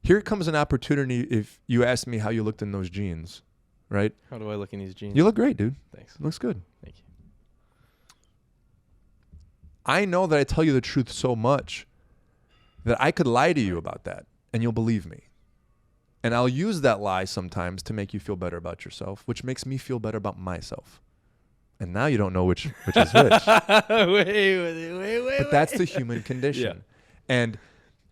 Here comes an opportunity if you ask me how you looked in those jeans, right? How do I look in these jeans? You look great, dude. Thanks. Looks good. Thank you. I know that I tell you the truth so much that I could lie to you about that and you'll believe me. And I'll use that lie sometimes to make you feel better about yourself, which makes me feel better about myself. And now you don't know which is which. wait. But that's the human condition. And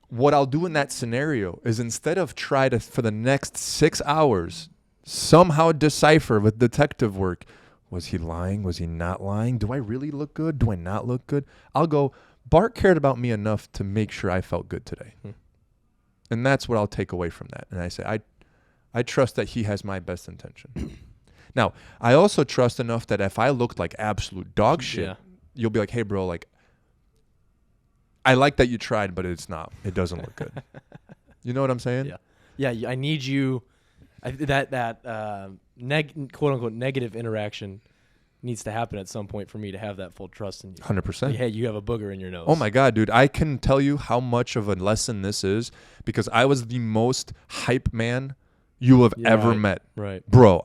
what I'll do in that scenario is instead of try to, for the next 6 hours, somehow decipher with detective work, was he lying? Was he not lying? Do I really look good? Do I not look good? I'll go, Bart cared about me enough to make sure I felt good today. And that's what I'll take away from that. And I say, I trust that he has my best intention. Now, I also trust enough that if I looked like absolute dog shit, you'll be like, hey, bro, like, I like that you tried, but it doesn't look good. You know what I'm saying? Yeah. I need you. That quote unquote negative interaction needs to happen at some point for me to have that full trust in you. 100%. Like, hey, you have a booger in your nose. Oh my God, dude. I can tell you how much of a lesson this is because I was the most hype man you will have ever met. Right. Bro,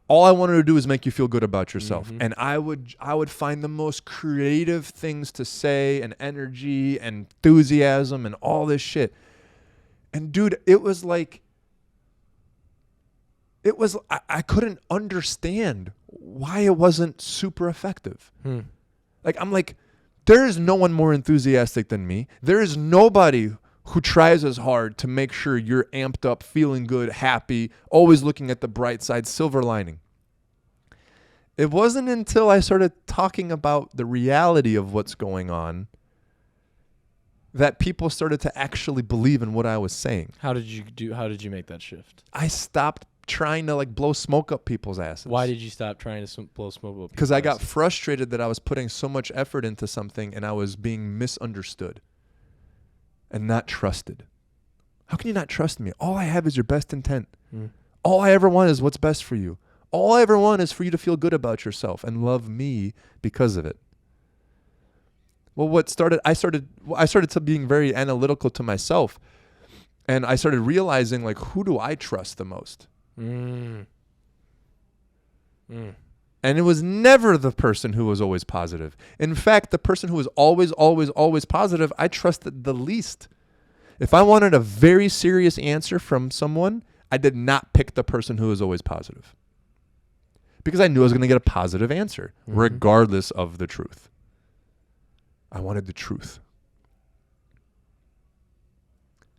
all I wanted to do is make you feel good about yourself. And I would find the most creative things to say and energy and enthusiasm and all this shit. And dude, it was like, I couldn't understand why it wasn't super effective. Like, I'm like, there is no one more enthusiastic than me. There is nobody who tries as hard to make sure you're amped up, feeling good, happy, always looking at the bright side, silver lining. It wasn't until I started talking about the reality of what's going on that people started to actually believe in what I was saying. How did you make that shift? I stopped trying to like blow smoke up people's asses. Why did you stop trying to blow smoke up? Because I got frustrated that I was putting so much effort into something and I was being misunderstood and not trusted. How can you not trust me? All I have is your best intent. All I ever want is what's best for you. All I ever want is for you to feel good about yourself and love me because of it. Well, I started to being very analytical to myself, and I started realizing, like, who do I trust the most? And it was never the person who was always positive. In fact, the person who was always, always, always positive, I trusted the least. If I wanted a very serious answer from someone, I did not pick the person who was always positive. Because I knew I was going to get a positive answer, regardless of the truth. I wanted the truth.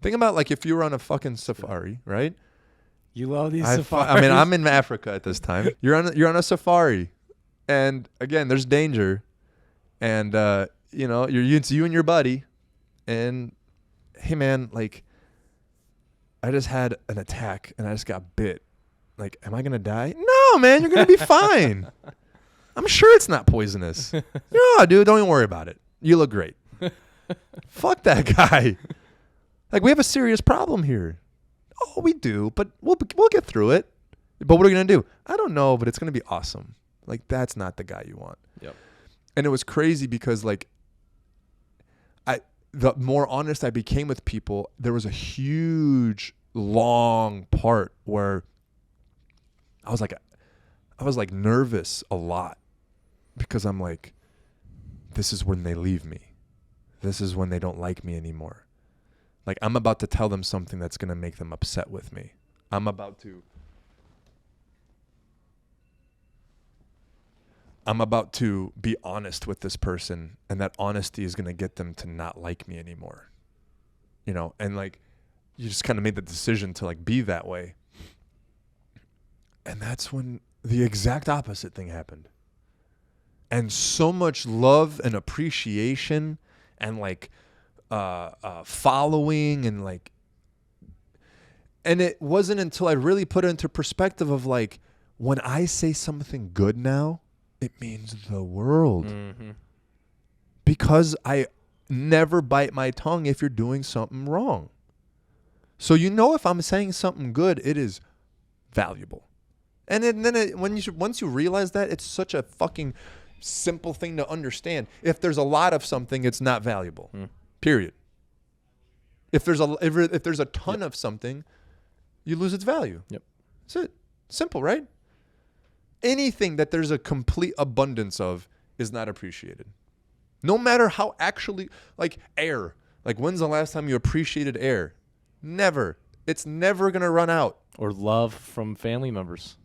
Think about, like, if you were on a fucking safari, right? You love these safaris. I mean, I'm in Africa at this time. You're on a safari, and again, there's danger, and it's you and your buddy, and hey, man, like, I just had an attack and I just got bit. Like, am I gonna die? No, man, you're gonna be fine. I'm sure it's not poisonous. No, dude, don't even worry about it. You look great. Fuck that guy. Like, we have a serious problem here. Oh, we do, but we'll get through it. But what are we going to do? I don't know, but it's going to be awesome. Like, that's not the guy you want. Yep. And it was crazy because, like, the more honest I became with people, there was a huge, long part where I was like nervous a lot because I'm like, this is when they leave me. This is when they don't like me anymore. Like, I'm about to tell them something that's going to make them upset with me. I'm about to be honest with this person, and that honesty is going to get them to not like me anymore. You know, and like, you just kind of made the decision to like be that way. And that's when the exact opposite thing happened. And so much love and appreciation and like following and like, and it wasn't until I really put it into perspective of like, when I say something good now, it means the world. Because I never bite my tongue if you're doing something wrong. So if I'm saying something good, it is valuable. And then once you realize that, it's such a fucking simple thing to understand. If there's a lot of something, it's not valuable. Period. If there's a ton of something, you lose its value. Yep. That's it. Simple, right? Anything that there's a complete abundance of is not appreciated. No matter how actually, like air. Like, when's the last time you appreciated air? Never. It's never going to run out. Or love from family members.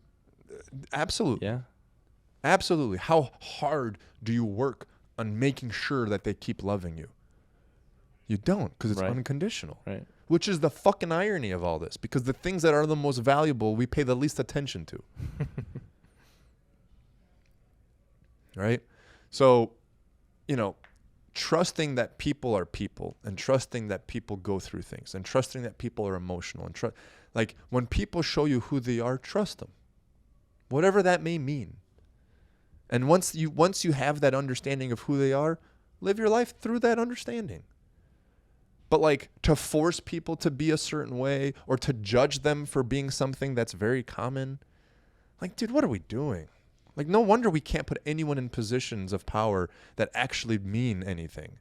Absolutely. Yeah. Absolutely. How hard do you work on making sure that they keep loving you? You don't, because it's unconditional. Right. Which is the fucking irony of all this, because the things that are the most valuable, we pay the least attention to. Right? So, trusting that people are people, and trusting that people go through things, and trusting that people are emotional, and like when people show you who they are, trust them, whatever that may mean. And once you have that understanding of who they are, live your life through that understanding. But like to force people to be a certain way, or to judge them for being something that's very common, like, dude, what are we doing? Like, no wonder we can't put anyone in positions of power that actually mean anything.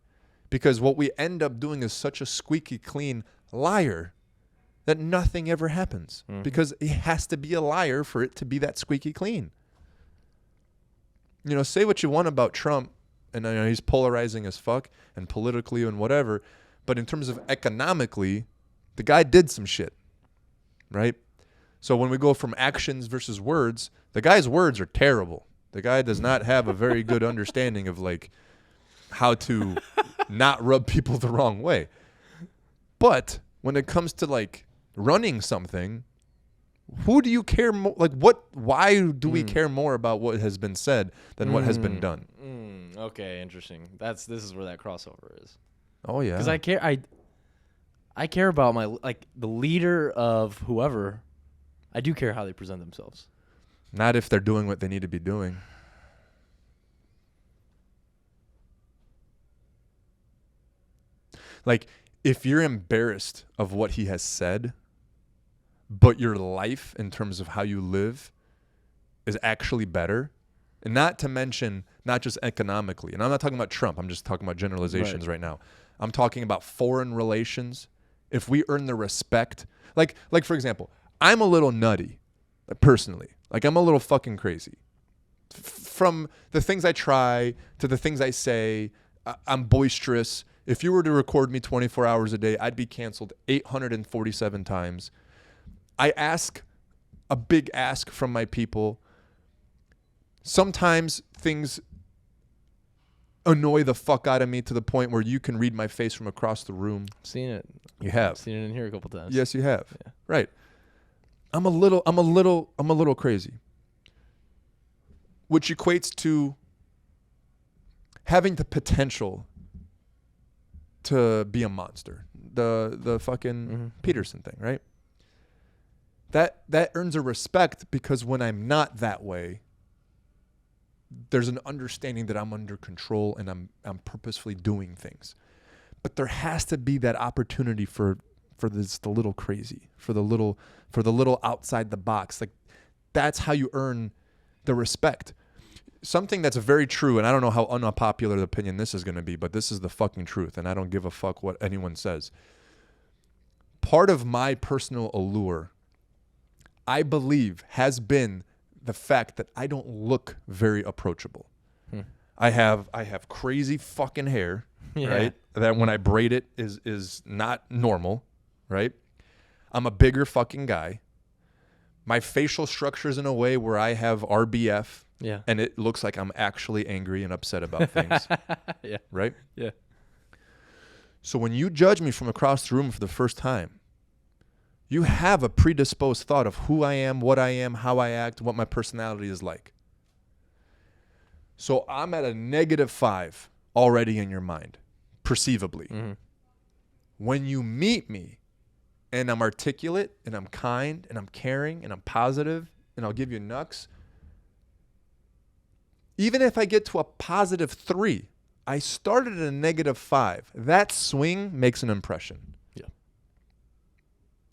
Because what we end up doing is such a squeaky clean liar that nothing ever happens. Mm-hmm. Because it has to be a liar for it to be that squeaky clean. Say what you want about Trump, and he's polarizing as fuck, and politically and whatever, but in terms of economically, the guy did some shit, right? So when we go from actions versus words, the guy's words are terrible. The guy does not have a very good understanding of like how to not rub people the wrong way. But when it comes to like running something, who do you care more? Like why do we care more about what has been said than what has been done? Okay, interesting. This is where that crossover is. Oh yeah. Because I care about the leader of whoever. I do care how they present themselves. Not if they're doing what they need to be doing. Like, if you're embarrassed of what he has said, but your life in terms of how you live is actually better, and not to mention, not just economically, and I'm not talking about Trump, I'm just talking about generalizations right now. I'm talking about foreign relations. If we earn the respect, like for example, I'm a little nutty, personally. Like, I'm a little fucking crazy. From the things I try to the things I say, I'm boisterous. If you were to record me 24 hours a day, I'd be canceled 847 times. I ask a big ask from my people. Sometimes things annoy the fuck out of me to the point where you can read my face from across the room. Seen it. You have. I've seen it in here a couple times. Yes, you have. Yeah. Right. I'm a little crazy. Which equates to having the potential to be a monster. The fucking Peterson thing, right? That earns a respect because when I'm not that way, there's an understanding that I'm under control and I'm purposefully doing things. But there has to be that opportunity for the little crazy, for the little outside the box. Like, that's how you earn the respect. Something that's very true, and I don't know how unpopular the opinion this is going to be, but this is the fucking truth, and I don't give a fuck what anyone says. Part of my personal allure, I believe, has been the fact that I don't look very approachable. I have crazy fucking hair, right? That when I braid it is not normal, right? I'm a bigger fucking guy. My facial structure's in a way where I have RBF. Yeah. And it looks like I'm actually angry and upset about things. Yeah. Right? Yeah. So when you judge me from across the room for the first time, you have a predisposed thought of who I am, what I am, how I act, what my personality is like. So I'm at a -5 already in your mind, perceivably. Mm-hmm. When you meet me and I'm articulate and I'm kind and I'm caring and I'm positive and I'll give you knucks, even if I get to a +3, I started at a -5. That swing makes an impression. Yeah.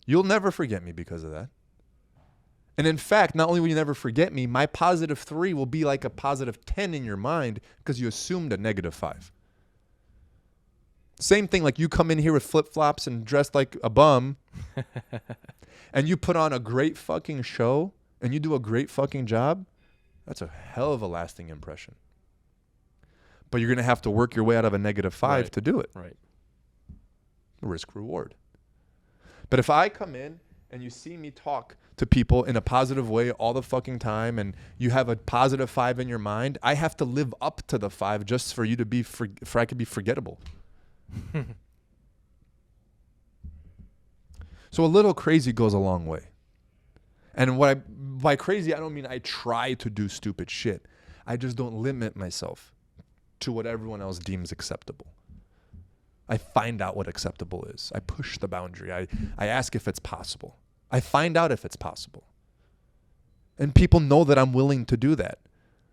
You'll never forget me because of that. And in fact, not only will you never forget me, my +3 will be like a +10 in your mind because you assumed a -5. Same thing, like you come in here with flip-flops and dressed like a bum and you put on a great fucking show and you do a great fucking job. That's a hell of a lasting impression. but you're going to have to work your way out of a -5 Right. to do it. Right. Risk reward. But if I come in and you see me talk to people in a positive way all the fucking time and you have a positive 5 in your mind, I have to live up to the 5 just for you to be for I could be forgettable. So a little crazy goes a long way. And by crazy, I don't mean I try to do stupid shit. I just don't limit myself to what everyone else deems acceptable. I find out what acceptable is. I push the boundary. I ask if it's possible. I find out if it's possible. And people know that I'm willing to do that.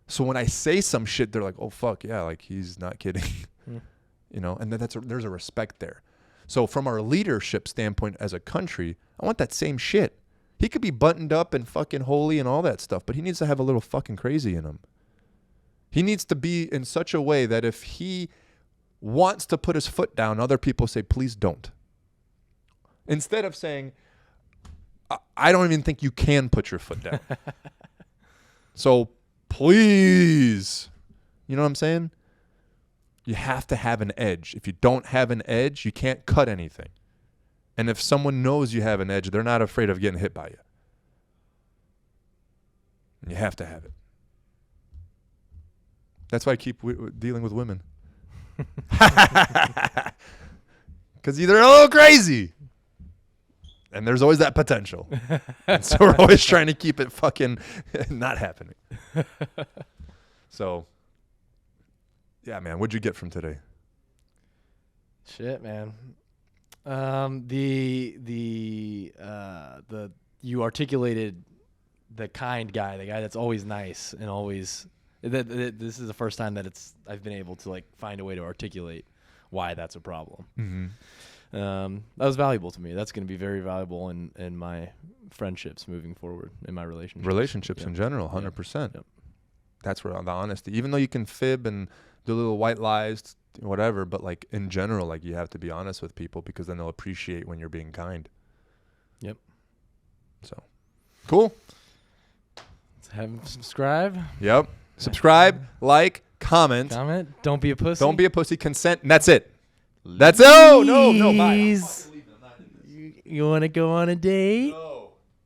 So when I say some shit, they're like, oh, fuck, yeah, like he's not kidding. You know, and then there's a respect there. So from our leadership standpoint as a country, I want that same shit. He could be buttoned up and fucking holy and all that stuff, but he needs to have a little fucking crazy in him. He needs to be in such a way that if he wants to put his foot down, other people say, please don't. Instead of saying, I don't even think you can put your foot down. So please, you know what I'm saying? You have to have an edge. If you don't have an edge, you can't cut anything. And if someone knows you have an edge, they're not afraid of getting hit by you. And you have to have it. That's why I keep dealing with women. Because they're a little crazy. And there's always that potential. And so we're always trying to keep it fucking not happening. So, yeah, man, what'd you get from today? Shit, man. You articulated the kind guy, the guy that's always nice and always. This is the first time that I've been able to like find a way to articulate why that's a problem. Mm-hmm. That was valuable to me. That's going to be very valuable in my friendships moving forward, in my relationships. In general, 100%. Yep. That's where the honesty. Even though you can fib and do little white lies, whatever, but like in general, like you have to be honest with people because then they'll appreciate when you're being kind. Yep. So, cool. Let's have them subscribe. Yep. Subscribe, like, comment. Don't be a pussy. Don't be a pussy. Consent. And that's it. That's it. Oh, no, bye. You want to go on a date? No.